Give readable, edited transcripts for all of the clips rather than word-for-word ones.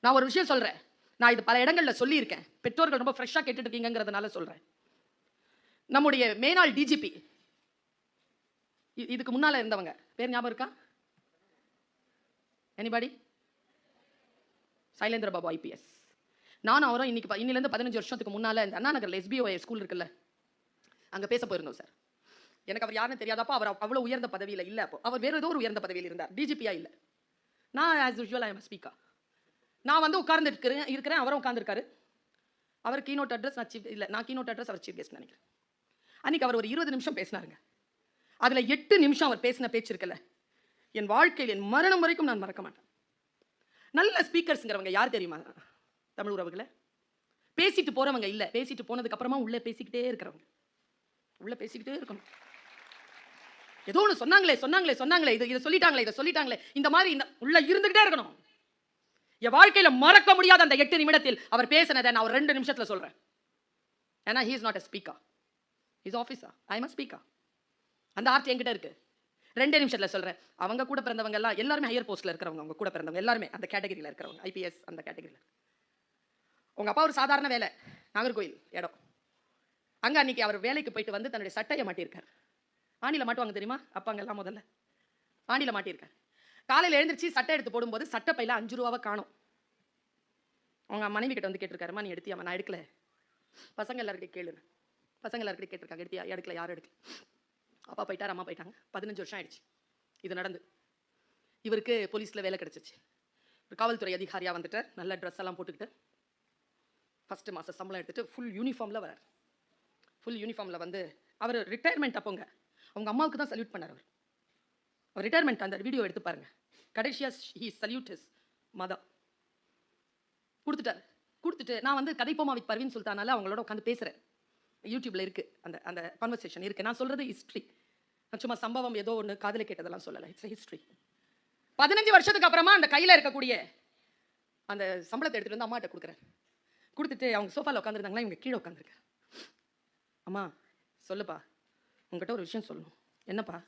நான் ஒரு விஷயம் சொல்றேன், நான் இது பல இடங்கள்ல சொல்லியிருக்கேன், பெற்றோர்கள் ரொம்ப ஃப்ரெஷ்ஷாக கேட்டுட்டு இருக்கீங்கிறதுனால சொல்றேன். நம்முடைய மேனாள் டிஜிபி இதுக்கு முன்னால இருந்தவங்க பேர் ஞாபகம் இருக்கா? எனிபாடி? சைலேந்திர பாபு ஐபிஎஸ். நானும் அவரும் இன்னிலேருந்து 15 வருஷத்துக்கு முன்னால இந்த அண்ணா நகர்ல SBOI ஸ்கூல் இருக்குல்ல, அங்க பேச போயிருந்தோம் சார். எனக்கு அவர் யாருன்னு தெரியாதப்போ அவர் அவ்வளவு உயர்ந்த பதவியில் இல்லை. அப்போ அவர் வேற ஏதோ ஒரு உயர்ந்த பதவியில் இருந்தார், டிஜிபியா இல்லை. நான் as usual I am speaker. நான் வந்து உட்கார்ந்து இருக்கிறேன், அவரும் உட்கார்ந்துருக்காரு. அவர் கீனோட் அட்ரஸ், நான் கீனோட் அட்ரஸ், அவர் சீஃப் கெஸ்ட் நினைக்கிறேன். அன்னைக்கு அவர் ஒரு 20 நிமிஷம் பேசினாருங்க. அதுல 8 நிமிஷம் அவர் பேசின பேச்சு இருக்குல்ல, என் வாழ்க்கையில் என் மரணம் வரைக்கும் நான் மறக்க மாட்டேன். நல்ல ஸ்பீக்கர்ஸ்ங்கிறவங்க யார் தெரியுமா தமிழ் உறவுகளை? பேசிட்டு போறவங்க இல்ல, பேசிட்டு போனதுக்கு அப்புறமா உள்ள பேசிக்கிட்டே இருக்கிறவங்க. உள்ள பேசிக்கிட்டே இருக்கணும். ஏதோ ஒன்று சொன்னாங்களே இதை சொல்லிட்டாங்களே இந்த மாதிரி உள்ள இருந்துகிட்டே இருக்கணும். என் வாழ்க்கையில மறக்க முடியாத அந்த 8 நிமிடத்தில் அவர் பேசினதை நான் ஒரு 2 நிமிஷத்துல சொல்றேன். ஏன்னா he is not a speaker, he is officer, I am a speaker. அந்த ஆர்ட் என்கிட்ட இருக்கு. 2 நிமிஷத்துல சொல்றேன். அவங்க கூட பிறந்தவங்க எல்லாம் எல்லாருமே ஹையர் போஸ்ட்ல இருக்கிறவங்க, அவங்க கூட பிறந்தவங்க எல்லாருமே அந்த கேட்டகரியில இருக்கிறவங்க, ஐபிஎஸ் அந்த கேட்டகரியில. உங்க அப்பா ஒரு சாதாரண வேலை, நாகர்கோயில் இடம். அங்க அன்னைக்கு அவர் வேலைக்கு போயிட்டு வந்து தன்னுடைய சட்டையை மாட்டியிருக்கார். ஆணில மாட்டுவாங்க தெரியுமா அப்பாங்க எல்லாம், முதல்ல ஆணில மாட்டியிருக்கார். காலையில் எழுந்திரிச்சு சட்டை எடுத்து போடும்போது சட்டை பையில 5 ரூபாவை காணும். அவங்க மனைவி கிட்ட வந்து கேட்டிருக்காருமா, நீ எடுத்தியாமா? நான் எடுக்கல. பசங்க எல்லாருக்கிட்ட கேளுங்க. பசங்க எல்லாருக்கிட்ட கேட்டிருக்காங்க, எடுத்தியா? எடுக்கல. யாரும் எடுக்கல. அப்பா போயிட்டார், அம்மா போயிட்டாங்க. 15 வருஷம் ஆயிடுச்சு இது நடந்து. இவருக்கு போலீஸ்ல வேலை கிடைச்சிச்சு. ஒரு காவல்துறை அதிகாரியா வந்துட்டு நல்ல ட்ரெஸ் எல்லாம் போட்டுக்கிட்டு ஃபர்ஸ்ட் மாசம் சம்பளம் எடுத்துட்டு ஃபுல் யூனிஃபார்ம்ல வரார். ஃபுல் யூனிஃபார்ம்ல வந்து அவர் ரிட்டையர்மெண்ட் அப்போங்க. அவங்க அம்மாவுக்கு தான் சல்யூட் பண்ணார். அவர் ரிட்டையர்மெண்ட் அந்த வீடியோ எடுத்து பாருங்க. கடைசியா he salute his mother. கொடுத்துட்டு நான் வந்து கதைப்போமா வித் பர்வீன் சுல்தானால அவங்களோட உட்காந்து பேசுறேன். யூடியூப்ல இருக்கு அந்த கான்வர்சேஷன் இருக்கு. நான் சொல்றது ஹிஸ்டரி, சும்மா சம்பவம் ஏதோ ஒன்று காதல கேட்டதெல்லாம் சொல்லலை. It's history. 15 வருஷத்துக்கு அப்புறமா அந்த கையில இருக்கக்கூடிய அந்த சம்பளத்தை எடுத்துட்டு வந்து அம்மாட்ட கொடுக்குறாரு. கொடுத்துட்டு அவங்க சோஃபால உட்காந்துருந்தாங்களா, இவங்க கீழே உட்காந்துருக்காரு. அம்மா சொல்லுப்பா, உங்ககிட்ட ஒரு விஷயம் சொல்லணும். என்னப்பா?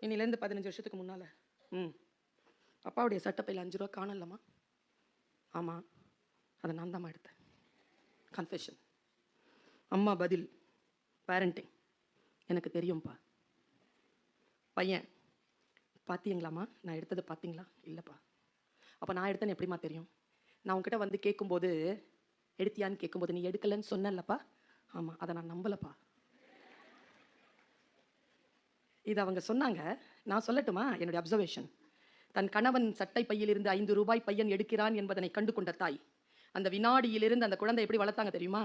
இன்னிலேருந்து 15 வருஷத்துக்கு முன்னால அப்பாவுடைய சட்டப்பையில் 5 ரூபா காணலம்மா. ஆமாம், அதை நான் தாம்மா எடுத்தேன். கன்ஃபெஷன். அம்மா பதில், பேரண்டிங். எனக்கு தெரியும்ப்பா. பையன், பார்த்தீங்களாம்மா நான் எடுத்தது பார்த்தீங்களா? இல்லைப்பா. அப்போ நான் எடுத்தேன்னு எப்படிம்மா தெரியும்? நான் உங்ககிட்ட வந்து கேட்கும்போது எடுத்தியான்னு கேட்கும்போது நீ எடுக்கலன்னு சொன்னல்லப்பா. ஆமாம், அதை நான் நம்பலப்பா. இது அவங்க சொன்னாங்க. நான் சொல்லட்டுமா என்னுடைய அப்சர்வேஷன்? தன் கணவன் சட்டை பையிலிருந்து 5 ரூபாய் பையன் எடுக்கிறான் என்பதனை கண்டு கொண்ட தாய் அந்த வினாடியிலிருந்து அந்த குழந்தை எப்படி வளர்த்தாங்க தெரியுமா?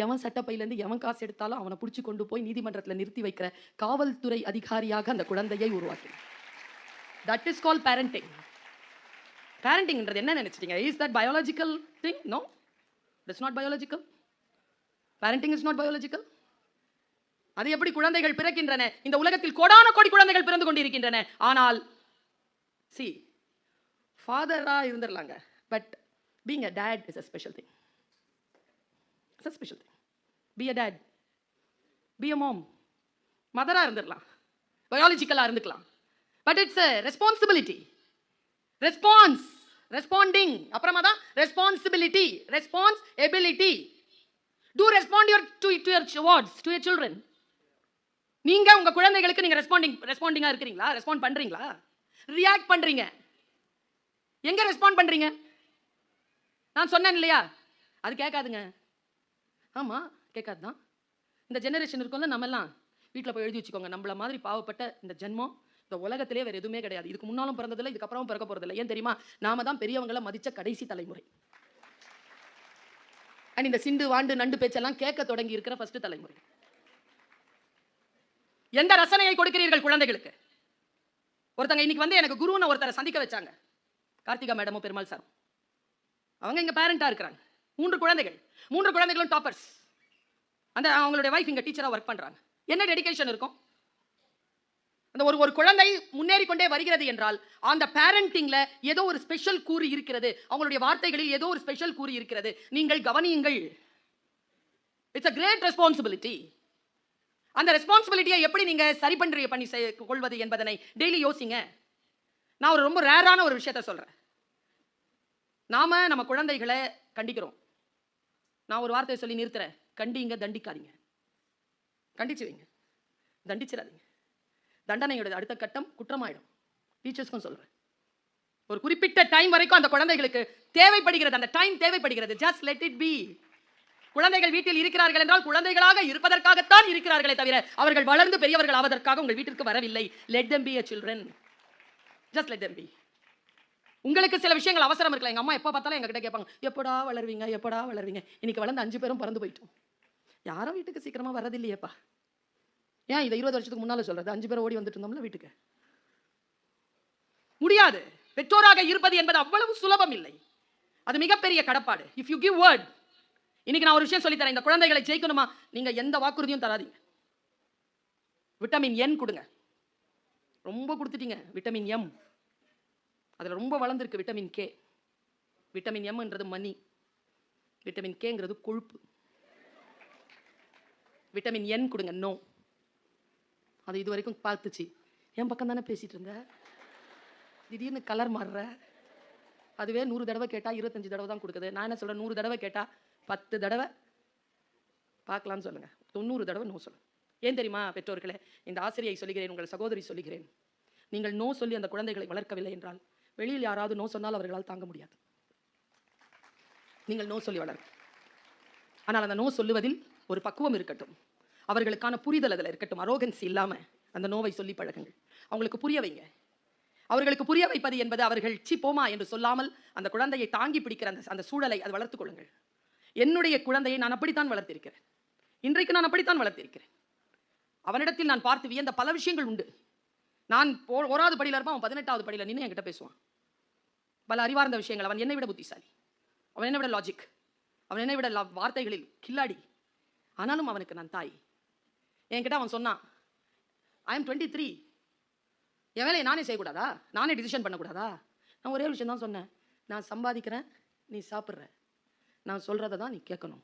எவன் சட்டப்பையிலேருந்து எவன் காசு எடுத்தாலும் அவனை பிடிச்சி கொண்டு போய் நீதிமன்றத்தில் நிறுத்தி வைக்கிற காவல்துறை அதிகாரியாக அந்த குழந்தையை உருவாக்கினார். That is call parenting. பேரண்டிங்ன்றது என்ன நினைச்சிட்டீங்க? Is that biological thing? No, it's not biological. Parenting is not biological. அது எப்படி குழந்தைகள் பிறக்கின்றன? இந்த உலகத்தில் கோடான கோடி குழந்தைகள் பிறந்து கொண்டிருக்கின்றன. ஆனால் see, ஃபாதரா இருந்துடலாங்க, but being a dad is a special thing. It's a special thing. Be a dad, be a mom. மதரா இருந்துடலாம், பயாலஜிக்கலா இருந்துக்கலாம், but it's a responsibility. Response, responding, அப்புறமா தான் responsibility, response ability. Do respond to your words, to your children. நீங்க உங்க குழந்தைகளுக்கு நீங்க ரெஸ்பாண்டிங்கா இருக்கிறீங்களா? Respond பண்றீங்களா? React பண்றீங்க? எங்க ரெஸ்பாண்ட் பண்றீங்க? நான் சொன்னேன் இல்லையா, அது கேட்காதுங்க. ஆமா, கேட்காதுதான். இந்த ஜெனரேஷன் இருக்கும்ல, நம்ம எல்லாம் வீட்டில் போய் எழுதி வச்சுக்கோங்க, நம்மள மாதிரி பாவப்பட்ட இந்த ஜென்மம் இந்த உலகத்திலே வேற எதுவுமே கிடையாது. இதுக்கு முன்னாலும் பிறந்ததில்லை, இதுக்கப்புறமும் பிறக்க போறதில்லை. ஏன் தெரியுமா? நாம தான் பெரியவங்களை மதிச்ச கடைசி தலைமுறை. அண்ட் இந்த சிண்டு வாண்டு நண்டு பேச்செல்லாம் கேட்க தொடங்கி இருக்கிற ஃபர்ஸ்ட் தலைமுறை. எந்த ரசனையை கொடுக்கிறீர்கள் குழந்தைகளுக்கு? ஒருத்தங்க இன்னைக்கு வந்து எனக்கு குருன்னு ஒருத்தரை சந்திக்க வச்சாங்க, கார்த்திகா மேடமும் பெருமாள் சார். அவங்க இங்க பேரண்டா இருக்கிறாங்க. 3 குழந்தைகள், 3 குழந்தைகளும் டாப்பர்ஸ். அந்த அவங்களுடைய வைஃப் இங்க டீச்சரா ஒர்க் பண்றாங்க. என்ன டெடிகேஷன் இருக்கும்? அந்த ஒரு குழந்தை முன்னேறி கொண்டே வருகிறது என்றால் அந்த பேரண்டிங்ல ஏதோ ஒரு ஸ்பெஷல் கூறு இருக்கிறது. அவங்களுடைய வார்த்தைகளில் ஏதோ ஒரு ஸ்பெஷல் கூறு இருக்கிறது. நீங்கள் கவனியுங்கள். It's a great responsibility. அந்த ரெஸ்பான்சிபிலிட்டியை எப்படி நீங்க சரி பண்ணி கொள்வது என்பதனை டெய்லி யோசிங்க. நான் ஒரு ரொம்ப ரேரான ஒரு விஷயத்தை சொல்றேன். நாம நம்ம குழந்தைகளை கண்டிக்கிறோம். நான் ஒரு வார்த்தையை சொல்லி நிறுத்துறேன். கண்டிங்க, தண்டிக்காதீங்க. கண்டிச்சு வைங்க, தண்டிச்சிடாதீங்க. தண்டனையோட அடுத்த கட்டம் குற்றமாயிடும். டீச்சர்ஸ்க்கும் சொல்றேன். ஒரு குறிப்பிட்ட டைம் வரைக்கும் அந்த குழந்தைகளுக்கு தேவைப்படுகிறது, அந்த டைம் தேவைப்படுகிறது. Just let it be. குழந்தைகள் வீட்டில் இருக்கிறார்கள் என்றால் குழந்தைகளாக இருப்பதற்காகத்தான் இருக்கிறார்களே தவிர அவர்கள் வளர்ந்து பெரியவர்கள் ஆவதற்காக உங்கள் வீட்டிற்கு வரவில்லை. Let them be a children. Just let them be. உங்களுக்கு சில விஷயங்கள் அவசரம் இருக்கலாம். எங்க அம்மா எப்ப பார்த்தாலும் எங்ககிட்ட கேட்பாங்க, எப்படா வளருவீங்க, எப்படா வளருவீங்க. இன்னைக்கு வளர்ந்து 5 பேரும் பறந்து போயிட்டோம். யாரும் வீட்டுக்கு சீக்கிரமா வரதில்லையேப்பா. ஏன் இதை 20 வருஷத்துக்கு முன்னால சொல்றது? 5 பேர் ஓடி வந்துட்டு இருந்தோம்ல வீட்டுக்கு. முடியாது. பெற்றோராக இருப்பது என்பது அவ்வளவு சுலபம் இல்லை. அது மிகப்பெரிய கடப்பாடு. If you give word. இன்னைக்கு நான் ஒரு விஷயம் சொல்லி தரேன். இந்த குழந்தைகளை ஜெயிக்கணுமா, நீங்க எந்த வாக்குறுதியும் தராதீங்க. விட்டமின் என் கொடுங்க. ரொம்ப கொடுத்துட்டீங்க. விட்டமின் எம், அதுல ரொம்ப வளர்ந்துருக்கு விட்டமின் கே. விட்டமின் எம்ன்றது மணி, விட்டமின் கேங்கிறது கொழுப்பு. விட்டமின் என் கொடுங்க. நோ. அது இது வரைக்கும் பார்த்துச்சு. என் பக்கம் தானே பேசிட்டு இருந்த, திடீர்னு கலர் மாறுற. அதுவே 100 தடவை கேட்டா 25 தடவை தான் கொடுக்குது. நான் என்ன சொல்றேன், 100 தடவை கேட்டா 10 தடவை பார்க்கலாம்னு சொல்லுங்க, 90 தடவை நோ சொல்லுங்க. ஏன் தெரியுமா பெற்றோர்களே, இந்த ஆசிரியை சொல்லுகிறேன், உங்கள் சகோதரி சொல்லுகிறேன், நீங்கள் நோ சொல்லி அந்த குழந்தைகளை வளர்க்கவில்லை என்றால் வெளியில் யாராவது நோ சொன்னால் அவர்களால் தாங்க முடியாது. நீங்கள் நோ சொல்லி வளர்க்க. ஆனால் அந்த நோ சொல்லுவதில் ஒரு பக்குவம் இருக்கட்டும், அவர்களுக்கான புரிதல் அதில் இருக்கட்டும். அரோகன்சி இல்லாம அந்த நோவை சொல்லி பழகுங்கள். அவங்களுக்கு புரிய வைங்க. அவர்களுக்கு புரிய வைப்பது என்பது அவர்கள் சி போமா என்று சொல்லாமல் அந்த குழந்தையை தாங்கி பிடிக்கிற அந்த சூழலை அது வளர்த்துக் கொள்ளுங்கள். என்னுடைய குழந்தையை நான் அப்படித்தான் வளர்த்திருக்கிறேன். இன்றைக்கு நான் அப்படித்தான் வளர்த்திருக்கிறேன். அவனிடத்தில் நான் பார்த்து வியந்த பல விஷயங்கள் உண்டு. நான் 1வது படியில இருப்பான், அவன் 18வது படியில நின்று என்கிட்ட பேசுவான். பல அறிவார்ந்த விஷயங்கள். அவன் என்னை விட புத்திசாலி, அவன் என்னை விட லாஜிக், அவன் என்னை விட வார்த்தைகளில் கில்லாடி. ஆனாலும் அவனுக்கு நான் தாய். என்கிட்ட அவன் சொன்னான், ஐ எம் 23, என் வேலையை நானே செய்யக்கூடாதா, நானே டிசிஷன் பண்ணக்கூடாதா? நான் ஒரே விஷயம் தான் சொன்னேன், நான் சம்பாதிக்கிறேன், நீ சாப்பிட்ற, நான் சொல்றதை தான் நீ கேட்கணும்.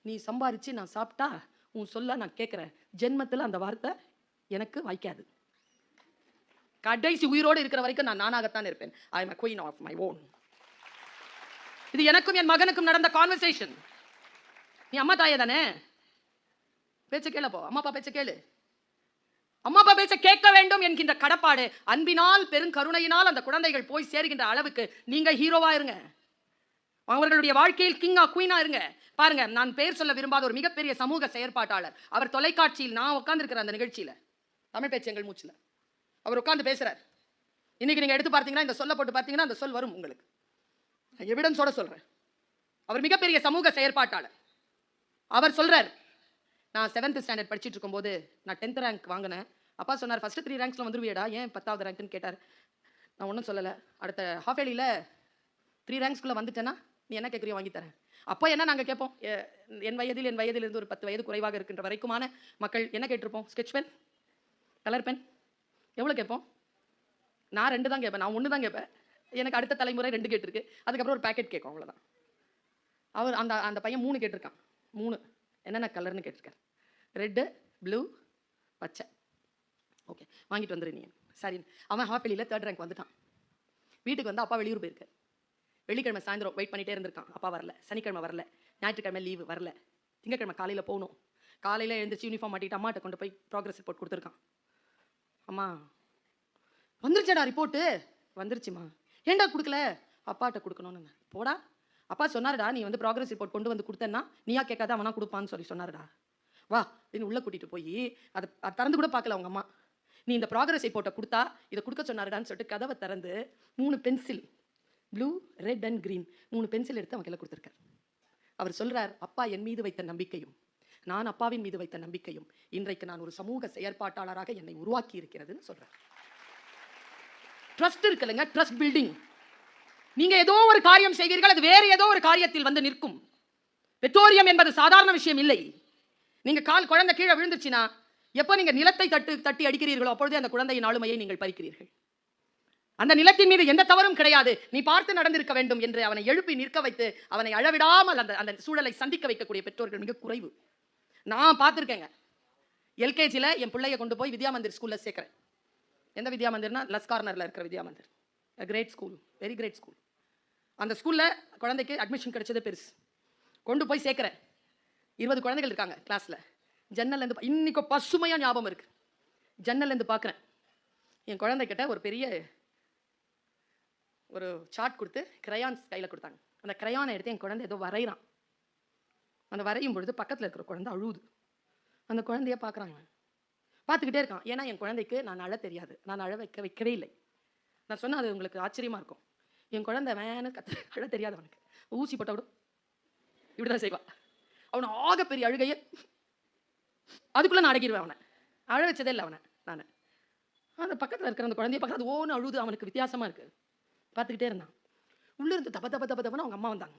நீ சம்பாதிச்சு நான் சாப்பிட்டா உன் சொல்ல நான் கேட்குறேன். ஜென்மத்தில் அந்த வார்த்தை எனக்கு வாய்க்காது. கடைசி உயிரோடு இருக்கிற வரைக்கும் நான் நானாகத்தான் இருப்பேன். I am a queen of my own. இது எனக்கும் என் மகனுக்கும் நடந்த கான்வர்சேஷன். நீ அம்மா தாயே தானே, பேச்ச கேளப்போ, அம்மா அப்பா பேச்ச கேளு. அம்மா அப்பா பேச்ச கேட்க வேண்டும் என்கின்ற கடப்பாடு, அன்பினால் பெருங்கருணையினால் அந்த குழந்தைகள் போய் சேருகின்ற அளவுக்கு நீங்க ஹீரோவா இருங்க. அவர்களுடைய வாழ்க்கையில் கிங்கா குயினா இருங்க. பாருங்க, நான் பெயர் சொல்ல விரும்பாத ஒரு மிகப்பெரிய சமூக செயற்பாட்டாளர். அவர் தொலைக்காட்சியில், நான் உட்கார்ந்து இருக்கிற அந்த நிகழ்ச்சியில, தமிழ் பேச்சு எங்கள் மூச்சுல, அவர் உட்கார்ந்து பேசுறார். இன்னைக்கு நீங்க எடுத்து பார்த்தீங்கன்னா, இந்த சொல்ல போட்டு பார்த்தீங்கன்னா அந்த சொல் வரும் உங்களுக்கு. எவிடன்ஸோட சொல்றேன். அவர் மிகப்பெரிய சமூக செயற்பாட்டாளர். அவர் சொல்றார், நான் 7th ஸ்டாண்டர்ட் படிச்சுட்டு இருக்கும்போது நான் 10th ரேங்க் வாங்கினேன். அப்பா சொன்னார், ஃபர்ஸ்ட் 3 ரேங்க்ஸ்ல வந்துருவியடா, ஏன் 10வது ரேங்க்னு கேட்டார். நான் ஒன்றும் சொல்லலை. அடுத்த ஹாஃப் ஏலியில் 3 ரேங்க்ஸ்குள்ளே வந்துட்டேன்னா நீ என்ன கேட்குறியோ வாங்கி தரேன். அப்போ என்ன நாங்கள் கேட்போம், என் வயதிலிருந்து ஒரு 10 வயது குறைவாக இருக்கின்ற வரைக்குமான மக்கள் என்ன கேட்டிருப்போம்? Sketch pen, colour pen. எவ்வளோ கேட்போம்? நான் 2 தான் கேட்பேன், நான் 1 தான் கேட்பேன். எனக்கு அடுத்த தலைமுறை 2 கேட்டிருக்கு. அதுக்கப்புறம் ஒரு பேக்கெட் கேட்கும், அவ்வளோதான். அவர் அந்த பையன் 3 கேட்டிருக்கான். 3 என்னென்ன கலர்னு கேட்டிருக்காரு. ரெட்டு, ப்ளூ, பச்சை. ஓகே, வாங்கிட்டு வந்துரு நீ. சரி, அவன் ஹாஃப் ஏலியில் 3rd ரேங்க் வந்துட்டான். வீட்டுக்கு வந்து அப்பா வெளியூர் போயிருக்காரு. வெள்ளிக்கிழமை சாயந்தரம் வெயிட் பண்ணிட்டே இருந்திருக்கான், அப்பா வரல. சனிக்கிழமை வரல, ஞாயிற்றுக்கிழமை லீவு வரல. திங்கக்கிழமை காலையில் போகணும். காலையில் எழுந்திரிச்சு யூனிஃபார்ம் மாட்டிட்டு அம்மாட்ட கொண்டு போய் ப்ராக்ரஸ் ரிப்போர்ட் கொடுத்துருக்கான். அம்மா வந்துருச்சடா ரிப்போர்ட்டு? வந்துருச்சுமா. ஏண்டா கொடுக்கல? அப்பாட்ட கொடுக்கணும்னு. போடா, அப்பா சொன்னாருடா, நீ வந்து ப்ராக்ரஸ் ரிப்போர்ட் கொண்டு வந்து கொடுத்தேன்னா நீயா கேட்காத அவனா கொடுப்பான்னு சொன்னாருடா. வா அப்படின்னு உள்ள கூட்டிட்டு போய் அதை திறந்து கூட பார்க்கல அவங்க அம்மா. நீ இந்த ப்ராக்ரஸ் ரிப்போர்ட்டை கொடுத்தா இதை கொடுக்க சொன்னாருடான்னு சொல்லிட்டு கதவை திறந்து 3 pencil, blue, red and green, 3 pencil எடுத்து அவங்க கையில் கொடுத்துருக்காரு. அவர் சொல்றார், அப்பா என் மீது வைத்த நம்பிக்கையும் நான் அப்பாவின் மீது வைத்த நம்பிக்கையும் இன்றைக்கு நான் ஒரு சமூக செயற்பாட்டாளராக என்னை உருவாக்கி இருக்கிறதுன்னு சொல்றார். ட்ரஸ்ட் இருக்குல்லங்க, ட்ரஸ்ட் பில்டிங். நீங்க ஏதோ ஒரு காரியம் செய்வீர்கள், அது வேற ஏதோ ஒரு காரியத்தில் வந்து நிற்கும். பெற்றோரியம் என்பது சாதாரண விஷயம் இல்லை. நீங்க குழந்தை கீழே விழுந்துச்சுன்னா எப்போ நீங்க நிலத்தை தட்டி அடிக்கிறீர்களோ அப்பொழுதே அந்த குழந்தையின் ஆளுமையை நீங்கள் பறிக்கிறீர்கள். அந்த நிலத்தின் மீது எந்த தவறும் கிடையாது, நீ பார்த்து நடந்திருக்க வேண்டும் என்று அவனை எழுப்பி நிற்க வைத்து அவனை அழவிடாமல் அந்த சூழலை சந்திக்க வைக்கக்கூடிய பெற்றோர்கள் மிக குறைவு. நான் பார்த்துருக்கேங்க. எல்கேஜியில் என் பிள்ளைய கொண்டு போய் வித்யா மந்திர் ஸ்கூலில் சேர்க்குறேன். எந்த வித்யா மந்திர்னா லஸ் கார்னரில் இருக்கிற Vidya Mandir. Great school, very great school. அந்த ஸ்கூலில் குழந்தைக்கு அட்மிஷன் கிடைச்சதே பெருசு. கொண்டு போய் சேர்க்குறேன். 20 குழந்தைகள் இருக்காங்க கிளாஸில். ஜன்னல்லேருந்து இன்னைக்கு பசுமையாக ஞாபகம் இருக்குது. ஜன்னல்லேருந்து பார்க்குறேன். என் குழந்தைகிட்ட ஒரு பெரிய ஒரு சார்ட் கொடுத்து கிரையான்ஸ் கையில் கொடுத்தாங்க. அந்த கிரையானை எடுத்து என் குழந்தை ஏதோ வரைகிறான். அந்த வரையும் பொழுது பக்கத்தில் இருக்கிற குழந்தை அழுவுது. அந்த குழந்தைய பார்க்குறாங்க, பார்த்துக்கிட்டே இருக்கான். ஏன்னா என் குழந்தைக்கு நான் அழ தெரியாது, நான் அழ வைக்கவே இல்லை. நான் சொன்னால் அது உங்களுக்கு ஆச்சரியமாக இருக்கும். என் குழந்தை வேணும் அழ தெரியாது அவனுக்கு. ஊசி போட்ட விடும் இப்படி தான் செய்வான். அவனை ஆக பெரிய அழுகையை அதுக்குள்ளே நான் அடக்கிடுவேன். அவனை அழ வச்சதே இல்லை அவனை நான். அந்த பக்கத்தில் இருக்கிற அந்த குழந்தைய பக்கத்தில் ஓன்னு அழுது அவனுக்கு வித்தியாசமாக இருக்குது. பார்த்துக்கிட்டே இருந்தான். உள்ளே இருந்து தப்ப தப்ப தப்ப தப்பன்னு அவங்க அம்மா வந்தாங்க.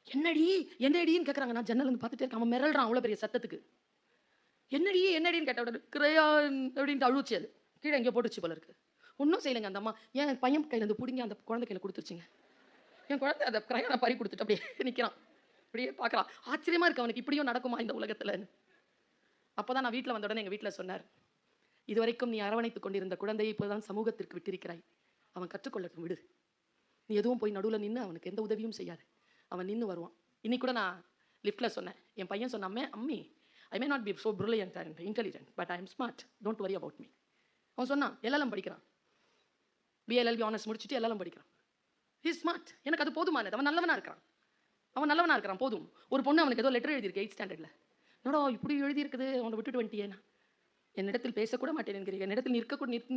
என்னடின்னு கேட்குறாங்க. நான் ஜன்னல் வந்து பார்த்துட்டே இருக்கேன். அவன் மிரள்றான் அவ்வளோ பெரிய சத்தத்துக்கு. என்னடின்னு கேட்ட உடனே கிரையான் அப்படின்ட்டு அழுச்சு. அது கீழே எங்கேயோ போட்டுச்சு போல இருக்கு. ஒன்றும் செய்யலைங்க அந்த அம்மா. என் பையன் கையில் இருந்து பிடிங்க அந்த குழந்தை கையில் கொடுத்துருச்சுங்க. என் குழந்தை அந்த கிரையானை பறி கொடுத்துட்டு அப்படியே நிற்கிறான். அப்படியே பார்க்குறான். ஆச்சரியமாக இருக்கு அவனுக்கு, இப்படியும் நடக்குமா இந்த உலகத்தில். அப்போ தான் நான் வீட்டில் வந்த உடனே எங்கள் வீட்டில் சொன்னார், இதுவரைக்கும் நீ அரவணைத்து கொண்டிருந்த குழந்தையை இப்போ தான் சமூகத்திற்கு விட்டிருக்கிறாய். அவன் கற்றுக்கொள்ளட்டும், விடு. நீ எதுவும் போய் நடுவில் நின்று அவனுக்கு எந்த உதவியும் செய்யாது. அவன் நின்று வருவான். இன்னைக்கு கூட நான் லிஃப்ட்டில் சொன்னேன். என் பையன் சொன்னாமே, அம்மி I may not be so brilliant and intelligent but I am smart, don't worry about me. அவன் சொன்னான். எல்லாம் படிக்கிறான். பிஎல்எல்பி ஆனர்ஸ் முடிச்சுட்டு எல்லாம் படிக்கிறான். He smart. எனக்கு அது போதுமானது. அவன் நல்லவனாக இருக்கிறான். போதும். ஒரு பொண்ணு அவனுக்கு ஏதோ லெட்டர் எழுதியிருக்கு 8th ஸ்டாண்டர்டில். என்னடா இப்படி எழுதியிருக்குது, அவனை விட்டுட்டு வந்துட்டியேனா? என்னிடத்தில் பேசக்கூட மாட்டேன் என்கிறீங்க. என்னிடத்தில்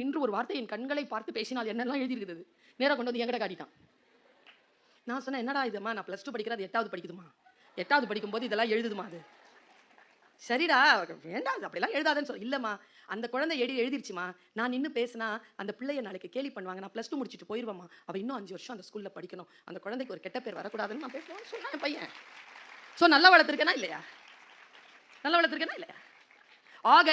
நின்று ஒரு வார்த்தை என் கண்களை பார்த்து பேசினால் என்னெல்லாம் எழுதியிருக்குது நேராக கொண்டு வந்து என்கிட்ட காட்டிட்டான். நான் சொன்னேன், என்னடா இதுமா, நான் +2 படிக்கிறேன், அது 8வது படிக்குதுமா. 8வது படிக்கும்போது இதெல்லாம் எழுதுதுமா? அது சரிடா, வேண்டாம் அப்படிலாம் எழுதாதுன்னு சொல்ல. இல்லைம்மா, அந்த குழந்தை எழுதிருச்சுமா. நான் நின்று பேசினா அந்த பிள்ளைய நாளைக்கு கேலி பண்ணுவாங்க. நான் +2 முடிச்சுட்டு போயிடுவேம்மா. அவள் இன்னும் 5 வருஷம் அந்த ஸ்கூலில் படிக்கணும். அந்த குழந்தைக்கு ஒரு கெட்ட பேர் வரக்கூடாதுன்னு நான் பேசுவேன்னு சொன்னேன். என் பையன் நல்லா வளர்த்துருக்கேனா இல்லையா? ஆக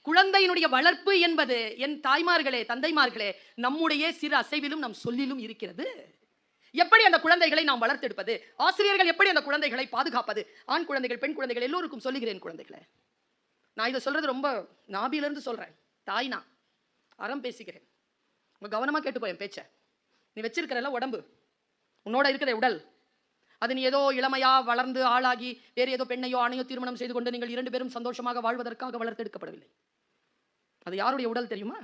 குழந்தையினுடைய வளர்ப்பு என்பது என் தாய்மார்களே, தந்தைமார்களே, நம்முடைய சிறு அசைவிலும் நம் சொல்லிலும் இருக்கிறது. எப்படி அந்த குழந்தைகளை நாம் வளர்த்தெடுப்பது? ஆசிரியர்கள் எப்படி அந்த குழந்தைகளை பாதுகாப்பது? ஆண் குழந்தைகள், பெண் குழந்தைகள் எல்லோருக்கும் சொல்லுகிறேன். குழந்தைகளை நான் இதை சொல்றது ரொம்ப நாபிலிருந்து சொல்றேன். தாய்னா அறம் பேசுகிறேன். கவனமா கேட்டுக்கோ என் பேச்ச. நீ வச்சிருக்கிறல்ல உடம்பு, உன்னோட இருக்கிற உடல், அது நீ ஏதோ இளமையா வளர்ந்து ஆளாகி வேறு ஏதோ பெண்ணையோ ஆணையோ திருமணம் செய்து கொண்டு நீங்கள் 2 பேரும் சந்தோஷமாக வாழ்வதற்காக வளர்த்தெடுக்கப்படவில்லை. அது யாருடைய உடல் தெரியுமா?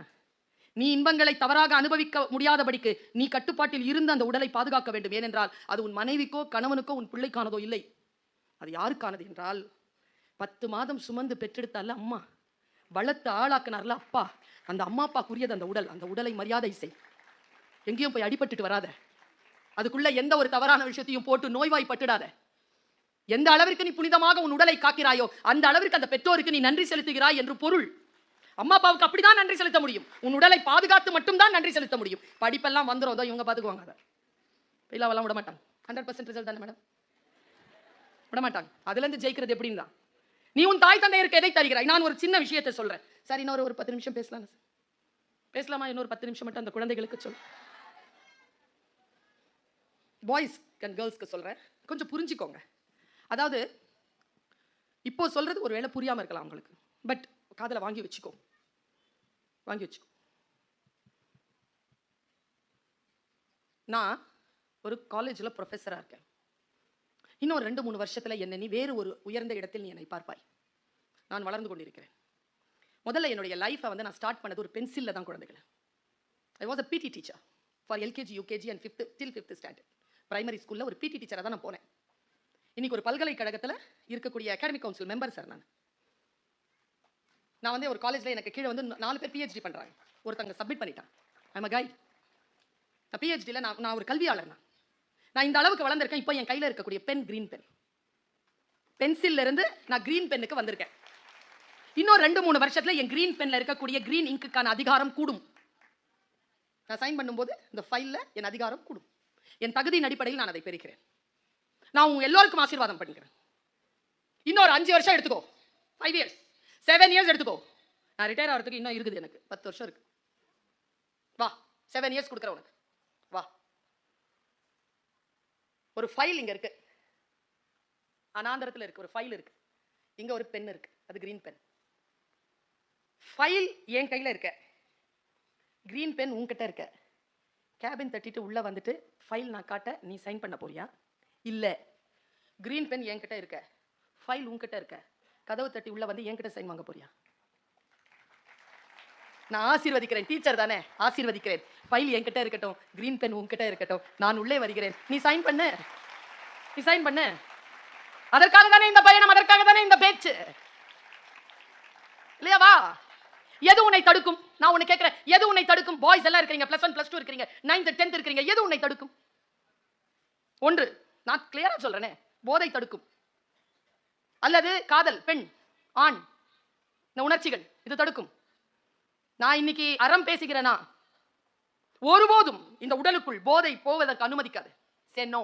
நீ இன்பங்களை தவறாக அனுபவிக்க முடியாதபடிக்கு நீ கட்டுப்பாட்டில் இருந்து அந்த உடலை பாதுகாக்க வேண்டும். ஏனென்றால் அது உன் மனைவிக்கோ கணவனுக்கோ உன் பிள்ளைக்கானதோ இல்லை. அது யாருக்கானது என்றால் 10 மாதம் சுமந்து பெற்றெடுத்தால அம்மா, வளர்த்து ஆளாக்குனார்ல அப்பா, அந்த அம்மா அப்பாக்குரியது அந்த உடல். அந்த உடலை மரியாதை செய். எங்கேயும் போய் அடிபட்டுட்டு வராத. அதுக்குள்ள எந்த ஒரு தவறான விஷயத்தையும் போட்டு நோய்வாய்ப்பட்டுடாத. எந்த அளவிற்கு நீ புனிதமாக உன் உடலை காக்கிறாயோ அந்த அளவிற்கு அந்த பெற்றோருக்கு நீ நன்றி செலுத்துகிறாய் என்று பொருள். அம்மா அப்பாவுக்கு அப்படிதான் நன்றி செலுத்த முடியும். உன் உடலை பாதுகாத்து மட்டும்தான் நன்றி செலுத்த முடியும். படிப்பெல்லாம் வந்துடும், இவங்க பார்த்துக்குவாங்க. அதை பயிலாவெல்லாம் விட மாட்டாங்க. 100% ரிசல்ட் தானே மேடம்? விட மாட்டாங்க. அதுலேருந்து ஜெயிக்கிறது எப்படின்னு தான். நீ உன் தாய் தந்தையருக்கு எதை தருகிறாய்? நான் ஒரு சின்ன விஷயத்தை சொல்றேன். சார், இன்னொரு 10 நிமிஷம் பேசலாமா? இன்னொரு 10 நிமிஷம் மட்டும் அந்த குழந்தைகளுக்கு சொல். பாய்ஸ் அண்ட் கேர்ள்ஸ்க்கு சொல்றேன், கொஞ்சம் புரிஞ்சுக்கோங்க. அதாவது இப்போ சொல்றது ஒருவேளை புரியாம இருக்கலாம் உங்களுக்கு. பட் காதல வாங்கி வச்சுக்கோ. நான் ஒரு காலேஜில் ப்ரொஃபஸராக இருக்கேன். இன்னும் 2-3 வருஷத்தில் என்ன நீ வேறு ஒரு உயர்ந்த இடத்தில் நீ என்னை பார்ப்பாய். நான் வளர்ந்து கொண்டிருக்கிறேன். முதல்ல என்னுடைய லைஃப்பை வந்து நான் ஸ்டார்ட் பண்ணது ஒரு பென்சிலில் தான். குழந்தைகளை ஐ வாஸ் அ பிடி teacher for LKG, UKG and 5th standard primary ஸ்கூலில் ஒரு பிடி டீச்சராக தான் நான் போனேன். இன்னைக்கு ஒரு பல்கலைக்கழகத்தில் இருக்கக்கூடிய அகாடமிக் கவுன்சில் மெம்பர் சார். நான் வந்து ஒரு காலேஜில் எனக்கு கீழே வந்து 4 பேர் பிஹெச்டி பண்ணுறாங்க. ஒருத்தங்க சப்மிட் பண்ணிட்டான். I'm a guide. நான் பிஹெச்டியில் நான் ஒரு கல்வியாளர். நான் இந்த அளவுக்கு வளர்ந்துருக்கேன். இப்போ என் கையில் இருக்கக்கூடிய பென் கிரீன் பென். பென்சில்ல இருந்து நான் கிரீன் பென்னுக்கு வந்திருக்கேன். இன்னும் 2-3 வருஷத்தில் என் கிரீன் பென்ல இருக்கக்கூடிய கிரீன் இங்குக்கான அதிகாரம் கூடும். நான் சைன் பண்ணும்போது இந்த ஃபைலில் என் அதிகாரம் கூடும். என் தகுதியின் அடிப்படையில் நான் அதை பெறுகிறேன். நான் உங்க எல்லோருக்கும் ஆசீர்வாதம் பண்ணிக்கிறேன். இன்னொரு 5 வருஷம் எடுத்துக்கோ, 5 இயர்ஸ், 7 இயர்ஸ் எடுத்துக்கோ. நான் ரிட்டையர் ஆகிறதுக்கு இன்னும் இருக்குது, எனக்கு 10 வருஷம் இருக்கு. வா, 7 இயர்ஸ் கொடுக்குறேன் உனக்கு. வா. ஒரு ஃபைல் இங்க இருக்கு, அனாந்தரத்தில் இருக்கு. ஒரு ஃபைல் இருக்கு, இங்க ஒரு பென் இருக்கு, அது கிரீன் பென். ஃபைல் என் கையில் இருக்க, கிரீன் பென் உன்கிட்ட இருக்க. கேபின் தட்டிட்டு உள்ள வந்துட்டு ஃபைல் நான் காட்ட நீ சைன் பண்ண போறியா? இல்ல கிரீன் பென் என்கிட்ட இருக்க, ஃபைல் உன்கிட்ட இருக்க, கதவு தட்டி உள்ள வந்து என்கிட்ட சைன் வாங்க போறியா? நான் ஆசீர்வதிக்கிறேன், டீச்சர் தானே, ஆசீர்வதிக்கிறேன். ஃபைல் என்கிட்ட இருக்கட்டும், கிரீன் பென் உன்கிட்ட இருக்கட்டும், நான் உள்ளே வருகிறேன், நீ சைன் பண்ணு, நீ சைன் பண்ணு. அதற்காக தானே இந்த பயணம், அதற்காக தானே இந்த பேச்சு, இல்லையாவா? எது உன்னை தடுக்கும்? நான் உன்னை கேட்கிறேன், எது உன்னை தடுக்கும்? பாய்ஸ் எல்லாம் இருக்கீங்க, +1 +2 இருக்கீங்க, 9th 10th இருக்கீங்க, எது உன்னை தடுக்கும்? ஒன்று, நான் கிளியரா சொல்றேனே, போதை தடுக்கும், அல்லது காதல், பெண், ஆண், இந்த உணர்ச்சிகள், இது தடுக்கும். நான் இன்னைக்கு அறம் பேசுகிறேனா, ஒருபோதும் இந்த உடலுக்குள் போதை போவதற்கு அனுமதிக்காது. Say no.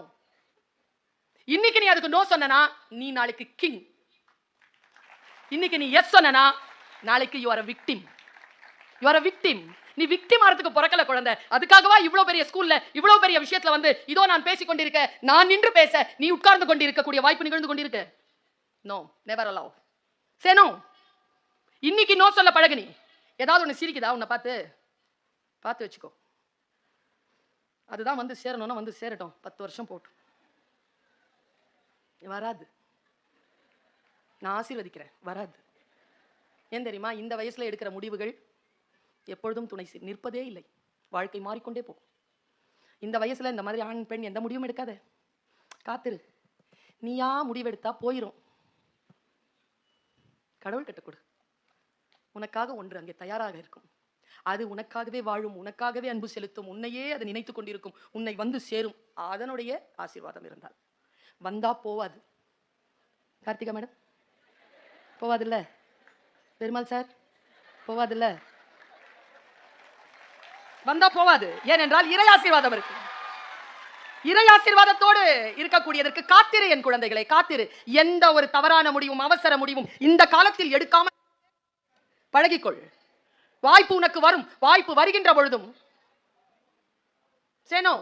இன்னைக்கு நீ அதுக்கு நோ சொன்னா, நீ நாளைக்கு கிங். இன்னைக்கு நீ எஸ் சொன்னா, நாளைக்கு you are a victim. You are a victim. நீ விக்டிம் ஆறதுக்கு பிறக்கல குழந்தை. அதுக்காகவா இவ்வளவு பெரிய ஸ்கூல்ல இவ்வளவு பெரிய விஷயத்துல வந்து இதோ நான் பேசிக் கொண்டிருக்க, நான் நின்று பேச நீ உட்கார்ந்து கொண்டிருக்கக்கூடிய வாய்ப்பு நிகழ்ந்து கொண்டிருக்கு. No, never allow. Say no. இன்னைக்கு நோ சொல்ல பழகு. நீ ஏதாவது ஒன்று சிரிக்குதா உன்னை பார்த்து? பார்த்து வச்சுக்கோ. அதுதான் வந்து சேரணும்னா வந்து சேரட்டும், 10 வருஷம் போட்டும், வராது. நான் ஆசீர்வதிக்கிறேன், வராது. ஏன் தெரியுமா? இந்த வயசுல எடுக்கிற முடிவுகள் எப்பொழுதும் துணை நிற்பதே இல்லை. வாழ்க்கை மாறிக்கொண்டே போகும். இந்த வயசுல இந்த மாதிரி ஆண் பெண் எந்த முடிவும் எடுக்காத, காத்திரு. நீயா முடிவெடுத்தா போயிரும். கடவுள் கிட்ட கொடு. உனக்காக ஒன்று அங்கே தயாராக இருக்கும். அது உனக்காகவே வாழும், உனக்காகவே அன்பு செலுத்தும், உன்னையே அதை நினைத்து கொண்டிருக்கும், உன்னை வந்து சேரும். அதனுடைய ஆசீர்வாதம் இருந்தால் வந்தா போவாது. கார்த்திகா மேடம் போவாதில்ல, பெருமாள் சார் போவாதில்ல, வந்தா போவாது. ஏனென்றால் இறை ஆசீர்வாதம் இருக்கு. இறை ஆசீர்வாதத்தோடு இருக்கக்கூடியதற்கு காத்திரு என் குழந்தைகளை, காத்திரு. எந்த ஒரு தவறான முடிவும் அவசர முடிவும் இந்த காலத்தில் எடுக்காம பழகிக்கொள். வாய்ப்பு உனக்கு வரும். வாய்ப்பு வருகின்ற பொழுதும் சேனோ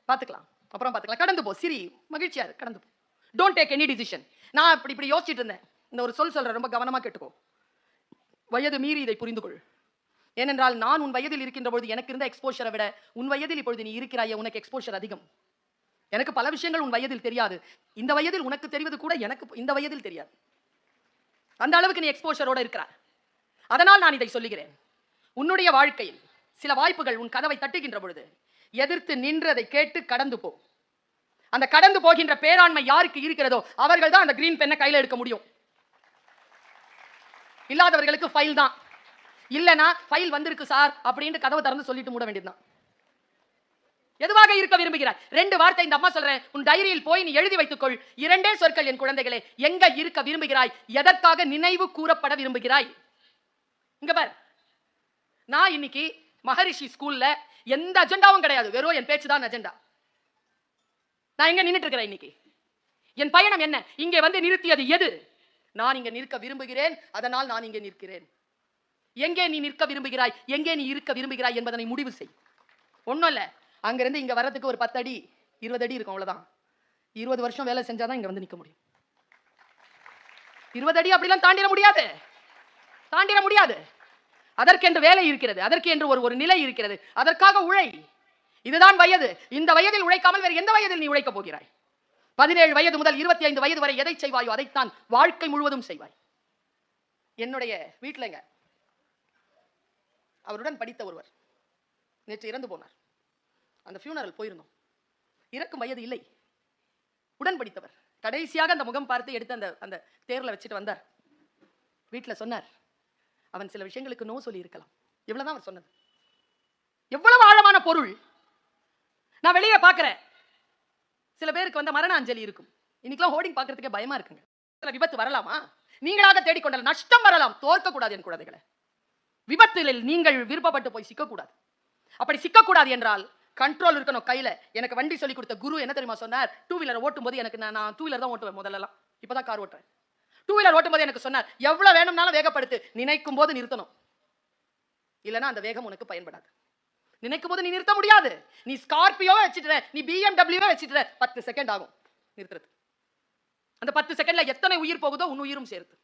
பார்த்துக்கலாம், அப்புறம் பார்த்துக்கலாம், கடந்து போ, சிரி, மகிழ்ச்சியா இரு, கடந்து போ. Don't take any decision. நான் இப்படி யோசிச்சுட்டு இருந்தேன். இந்த ஒரு சொல்றேன், ரொம்ப கவனமா கேட்டுக்கோ. வயது மீறி இதை புரிந்து கொள். ஏனென்றால் நான் உன் வயதில் இருக்கின்ற பொழுது எனக்கு இருந்த எக்ஸ்போஷரை விட உன் வயதில் இப்பொழுது நீ இருக்கிறாயே, உனக்கு எக்ஸ்போஷர் அதிகம். எனக்கு பல விஷயங்கள் உன் வயதில் தெரியாது. இந்த வயதில் உனக்கு தெரிவது கூட எனக்கு இந்த வயதில் தெரியாது. அந்த அளவுக்கு நீ எக்ஸ்போஷரோட இருக்கிறாய். அதனால் நான் இதை சொல்லுகிறேன். உன்னுடைய வாழ்க்கையில் சில வாய்ப்புகள் உன் கதவை தட்டுகின்ற பொழுது எதிர்த்து நின்று அதை கேட்டு கடந்து போ. அந்த கடந்து போகின்ற பேராண்மை யாருக்கு இருக்கிறதோ அவர்கள் தான் அந்த கிரீன் பென்னை கையில எடுக்க முடியும். இல்லாதவர்களுக்கு ஃபைல் தான். இல்லனா ஃபைல் வந்திருக்கு சார் அப்படின்னு கதவை திறந்து சொல்லிட்டு மூட வேண்டியதுதான். எதுவாக இருக்க விரும்புகிறாய்? 2 வார்த்தை இந்த அம்மா சொல்றேன், உன் டைரியில் போய் நீ எழுதி வைத்துக்கொள். 2 சொற்கள் என் குழந்தைகளே. எங்க இருக்க விரும்புகிறாய்? எதற்காக நினைவு கூறப்பட விரும்புகிறாய்? இங்க பார், நான் இன்னைக்கு மகரிஷி ஸ்கூல்ல எந்த அஜெண்டாவும் கிடையாது, வெறும் என் பேச்சு தான் அஜெண்டா. நான் எங்க நின்னுட்டு இருக்கிறேன் இன்னைக்கு? என் பயணம் என்ன? இங்கே வந்து நிறுத்தியது எது? நான் இங்க நிற்க விரும்புகிறேன், அதனால் நான் இங்கே நிற்கிறேன். எங்கே நீ நிற்க விரும்புகிறாய், எங்கே நீ இருக்க விரும்புகிறாய் என்பதனை முடிவு செய். ஒன்றும் இல்லை, அங்கிருந்து இங்க வர்றதுக்கு ஒரு 10 அடி 20 அடி இருக்கும், அவ்வளவுதான். 20 வருஷம் வேலை செஞ்சாதான் இங்க வந்து நிற்க முடியும். 20 அடி அப்படிலாம் தாண்டிட முடியாது, தாண்டிட முடியாது. அதற்கென்று வேலை இருக்கிறது, அதற்கென்று ஒரு நிலை இருக்கிறது. அதற்காக உழை. இதுதான் வயது. இந்த வயதில் உழைக்காமல் வேறு எந்த வயதில் நீ உழைக்க போகிறாய்? 17 வயது முதல் 25 வயது வரை எதை செய்வாயோ அதைத்தான் வாழ்க்கை முழுவதும் செய்வாய். என்னுடைய வீட்டிலங்க அவருடன் படித்த ஒருவர் நேற்று இறந்து போனார். அந்த ஃபியூனரல் போயிருந்தோம். இறக்கும் வயது இல்லை, உடன் படித்தவர். கடைசியாக அந்த முகம் பார்த்து எடுத்து அந்த தேர்ல வச்சுட்டு வந்தார். வீட்டில் சொன்னார், அவன் சில விஷயங்களுக்கு நோ சொல்லி இருக்கலாம். இவ்வளவுதான் அவர் சொன்னது. எவ்வளவு ஆழமான பொருள்! நான் வெளியே பார்க்கிறேன், சில பேருக்கு வந்து மரண அஞ்சலி இருக்கும். இன்னைக்கெல்லாம் ஹோர்டிங் பார்க்கறதுக்கே பயமா இருக்குங்க. விபத்து வரலாமா? நீங்களாக தேடிக்கொண்டால் நஷ்டம் வரலாம். தோற்க கூடாது என் குழந்தைகளை. விபத்தில் நீங்கள் விருப்பப்பட்டு போய் சிக்கக்கூடாது. அப்படி சிக்கக்கூடாது என்றால் கண்ட்ரோல் இருக்கணும் கையில. எனக்கு வண்டி சொல்லி கொடுத்த குரு என்ன தெரியுமா சொன்னார்? 2 வீலர் ஓட்டும் போது எனக்கு நான் 2 வீலர் தான் ஓட்டுவேன் முதல்லலாம், இப்பதான் கார் ஓட்டுறேன். 2 வீலர் ஓட்டும் போது எனக்கு சொன்னார், எவ்வளவு வேணும்னாலும் வேகப்படுத்து, நினைக்கும் போது நிறுத்தணும், இல்லனா அந்த வேகம் உனக்கு பயன்படாது. நினைக்கும் போது நீ நிறுத்த முடியாது. நீ ஸ்கார்பியோவே வச்சிட்டு, நீ BMW வச்சிட்டு 10 செகண்ட் ஆகும் நிறுத்துறது. அந்த 10 செகண்ட்ல எத்தனை உயிர் போகுதோ உன் உயிரும் சேர்த்து.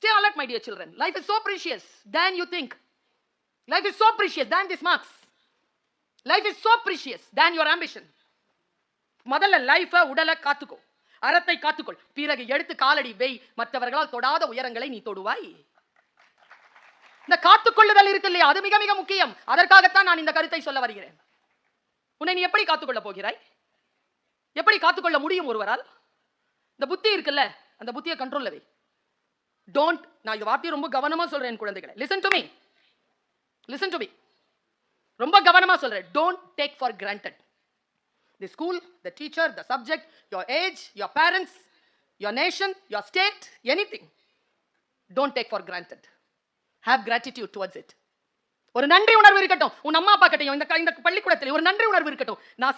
Stay alert, my dear children. Life is so precious than you think. Life is so precious than these marks. Life is so precious than your ambition. முதல்ல லைஃபை உடலை காத்துக்கோ, அறத்தை காத்துக்கொள், பிறகு எடுத்து காலடி வெய், மற்றவர்களால் தொடாத உயரங்களை நீ தொடுவாய். இந்த காத்துக்கொள்ளுதல் இருக்கு இல்லையா, அது மிக மிக முக்கியம். அதற்காகத்தான் நான் இந்த கருத்தை சொல்ல வருகிறேன். உன்னை நீ எப்படி காத்துக்கொள்ள போகிறாய்? எப்படி காத்துக்கொள்ள முடியும் ஒருவரால்? இந்த புத்தி இருக்குல்ல, அந்த புத்தியை கண்ட்ரோல்ல வை. டோன்ட், நான் இந்த வார்த்தையை ரொம்ப கவனமா சொல்றேன் குழந்தைகளை. Listen to me, listen to me, ரொம்ப கவனமா சொல்றேன். Don't take for granted the school, the teacher, the subject, your age, your parents, your nation, your state, anything. Don't take for granted. Have gratitude towards it. ஒரு நன்றி உணர்வு இருக்கட்டும். உன் அம்மா அப்பா கிட்டயும் இந்த பள்ளிக்கூடத்தில் ஒரு நன்றி உணர்வு இருக்கட்டும். நான்